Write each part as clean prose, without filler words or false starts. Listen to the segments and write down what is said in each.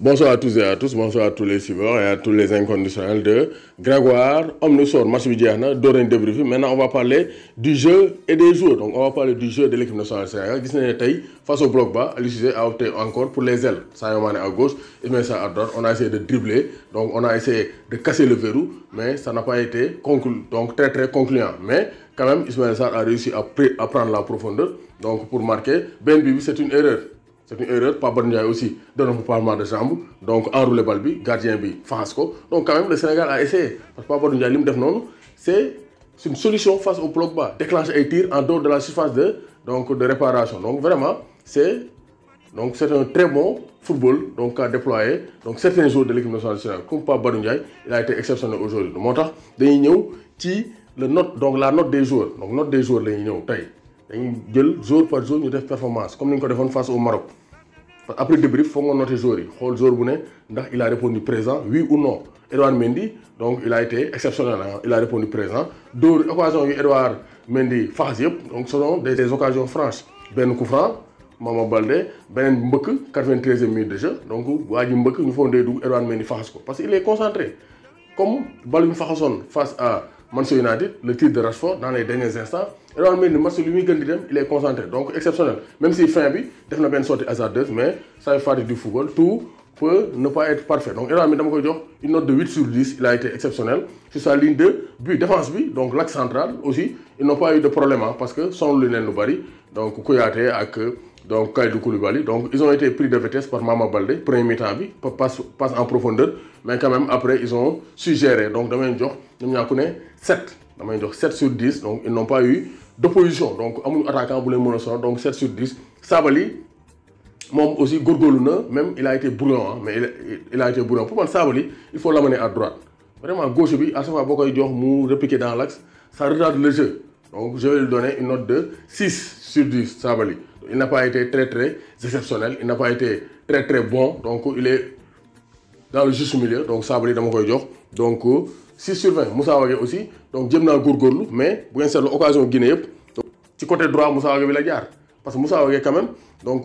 Bonsoir à tous et à tous, bonsoir à tous les suiveurs et à tous les inconditionnels de Grégoire. Homme sort, match Vidiana, Doreen débriefing. Maintenant, on va parler du jeu et des joueurs. Donc, on va parler du jeu de l'équipe nationale sénégalaise. Face au bloc bas, Aliou a opté encore pour les ailes. Sadio Mané à gauche, Ismaïla Sarr à droite. On a essayé de dribbler, donc on a essayé de casser le verrou, mais ça n'a pas été donc très concluant. Mais quand même, Ismaïla Sarr a réussi à prendre la profondeur. Donc, pour marquer, Ben Bibi, c'est une erreur. C'est une erreur. Papa Ndiaye aussi donne un parlement de jambes. Donc, enroule le bi, gardien bi, Fahasco. Donc, quand même, le Sénégal a essayé. Parce que Papa Ndiaye, c'est une solution face au bloc bas. Déclencher et tir en dehors de la surface de réparation. Donc, vraiment, c'est un très bon football à déployer. Donc, certains joueurs de l'équipe nationale sénégalaise, comme Papa Ndiaye, il a été exceptionnel aujourd'hui. Donc, la note des joueurs. Donc, note des joueurs, jour par jour, nous devons performance. Comme nous avons fait face au Maroc. Après le débrief, il faut noter les joueurs. Il a répondu présent, oui ou non. Edouard Mendy, donc il a été exceptionnel. Hein? Il a répondu présent. Deux occasions, Edouard Mendy, donc ce sont des occasions franches. Ben Koufran, Maman Baldé, Ben Mbek, 93e minute de jeu. Donc, Wadi Mbek, nous faisons des doubles Edouard Mendy Fahasco. Parce qu'il est concentré. Comme Balou Fahason face à Manchester United, le titre de Rashford dans les derniers instants, Edouard Mendy, il est concentré, donc exceptionnel. Même si fin bi, il a bien sorti hasardeuse, mais ça fait partie du football. Tout peut ne pas être parfait. Donc Edouard Mendy, une note de 8 sur 10, il a été exceptionnel. Sur sa ligne de but, défense bi, donc l'axe central aussi, ils n'ont pas eu de problème hein, parce que sans le Noubari, donc Kouyaté avec donc Kalidou Koulibaly, donc ils ont été pris de vitesse par Mama Baldé, premier mi-temps, passe en profondeur, mais quand même après ils ont su gérer. Donc demain, nous avons 7 sur 10, donc ils n'ont pas eu d'opposition. Donc un attaquant pour les monosons, donc 7 sur 10. Sabali, même aussi Gourgolouna, même il a été brouillon, hein, mais il a été brouillon. Pour moi, Sabali, il faut l'amener à droite. Vraiment, gauche, à chaque fois qu'il y répliquer dans l'axe, ça retarde le jeu. Donc je vais lui donner une note de 6 sur 10, Sabali. Il n'a pas été très exceptionnel, il n'a pas été très bon, donc il est dans le juste milieu, donc Sabali dama koy jox. Donc 6 sur 20, Moussa Wagué aussi, donc j'aime Gourgourlou, mais bu ngeen seetlu occasion Guinée yëpp ci côté droit Moussa Wagué bi la jaar. Parce que Moussa Wagué quand même, donc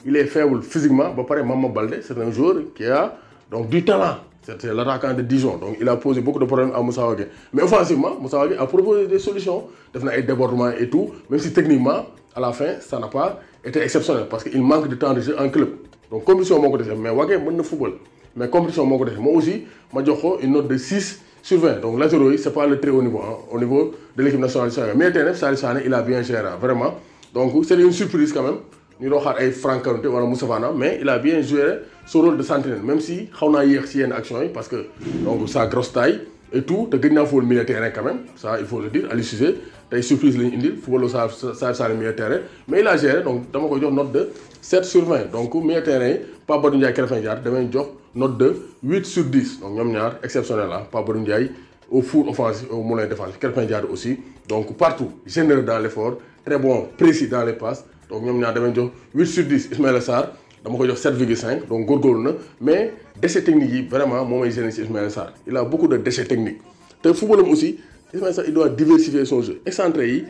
il est faible physiquement, ba pare Mama Baldé, c'est un joueur qui a donc du talent. C'est l'attaquant de Dijon, donc il a posé beaucoup de problèmes à Moussa Wagué. Mais offensivement, Moussa Wagué a proposé des solutions, il a des débordements et tout, même si techniquement, à la fin, ça n'a pas été exceptionnel parce qu'il manque de temps de jeu en club. Donc, compétition, mais Wagué, il football. Mais compétition, moi aussi, je une note de 6 sur 20. Donc, l'Azeroi, ce n'est pas le très haut niveau, hein, au niveau de l'équipe nationale. Mais TNF, il a bien géré, vraiment. Donc, c'est une surprise quand même. Nous avons Franck Kanté ou Moussa Fana, mais il a bien joué son rôle de sentinelle. Même si on a eu une action, parce que donc, sa grosse taille et tout, il y a un milieu terrain quand même, ça il faut le dire. Aliou Cissé, il a une surprise, il faut le savoir, ça le milieu terrain. Mais il a géré, donc je vais une note de 7 sur 20. Donc, milieu terrain, pas Badou Ndiaye, Krépin Diatta, je vais une note de 8 sur 10. Donc, nous avons exceptionnel là, pas Badou Ndiaye, au foot offensif, au moulin défensif, Krépin Diatta aussi. Donc, partout, généreux dans l'effort, très bon, précis dans les passes. Donc, nous avons 8 sur 10. Ismaïla Sarr, nous avons 7,5. Donc, Gourgoulna. Mais, déchets techniques, vraiment, moi, je Ismaïla Sarr. Il a beaucoup de déchets techniques. Le football aussi, Ismaïla Sarr, il doit diversifier son jeu. Excentré,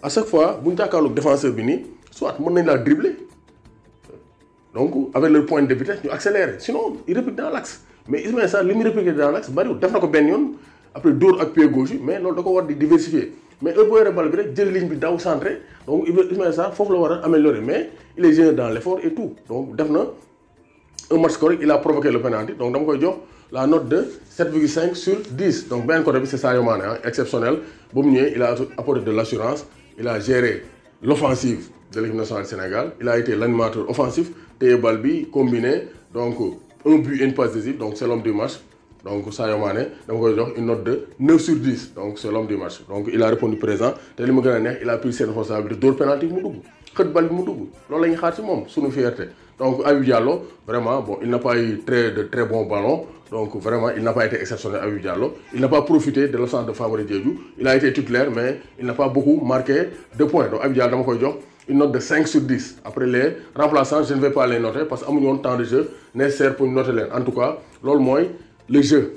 à chaque fois, si vous le défenseur, soit on peut la dribbler. Donc, avec le point de vitesse, nous accélérons. Sinon, il réplique dans l'axe. Mais Ismaïla Sarr, lui, il réplique dans l'axe. Il fait après, deux avec pied gauche, mais il doit diversifier. Mais eux, ils ont une ligne dans le centre. Donc, Ismaïla Sarr, il faut l'améliorer. Mais il est généreux dans l'effort et tout. Donc, un match correct, il a provoqué le penalty. Donc, il a la note de 7,5 sur 10. Donc, bien côté, c'est Sadio Mané, hein, exceptionnel. Il a apporté de l'assurance. Il a géré l'offensive de l'équipe nationale du Sénégal. Il a été l'animateur offensif. Théo Balbi, combiné. Donc, un but et une passe décisive. Donc, c'est l'homme du match. Donc, Sadio Mané, une note de 9 sur 10. Donc, c'est l'homme du match. Donc, il a répondu présent. Il a pris ses responsabilités. D'autres pénalty, il c'est une fierté. Donc, Habib Diallo, vraiment, bon, il n'a pas eu de très bons ballons. Donc, vraiment, il n'a pas été exceptionnel, Habib Diallo. Il n'a pas profité de l'absence de Famara Diédhiou. Il a été titulaire, mais il n'a pas beaucoup marqué de points. Donc, Habib Diallo, une note de 5 sur 10. Après les remplaçants, je ne vais pas les noter parce qu'il y a un temps de jeu nécessaire pour noter les. En tout cas, le jeu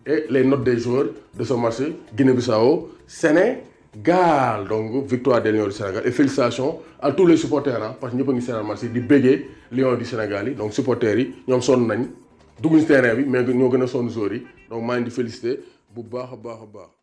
et les notes des joueurs de ce match, Guinée-Bissau, Séné, gaal donc victoire des Lions du Sénégal et félicitations à tous les supporters ah parce que ñëpp a ngi seetaan match di béggee Lions du Sénégal yi donc supporters yi ñoom sonn nañ dugguñ si terrain bi mais ñoo gën a sonn joueurs yi donc maa ngi di féliciter bu baax a baax a baax.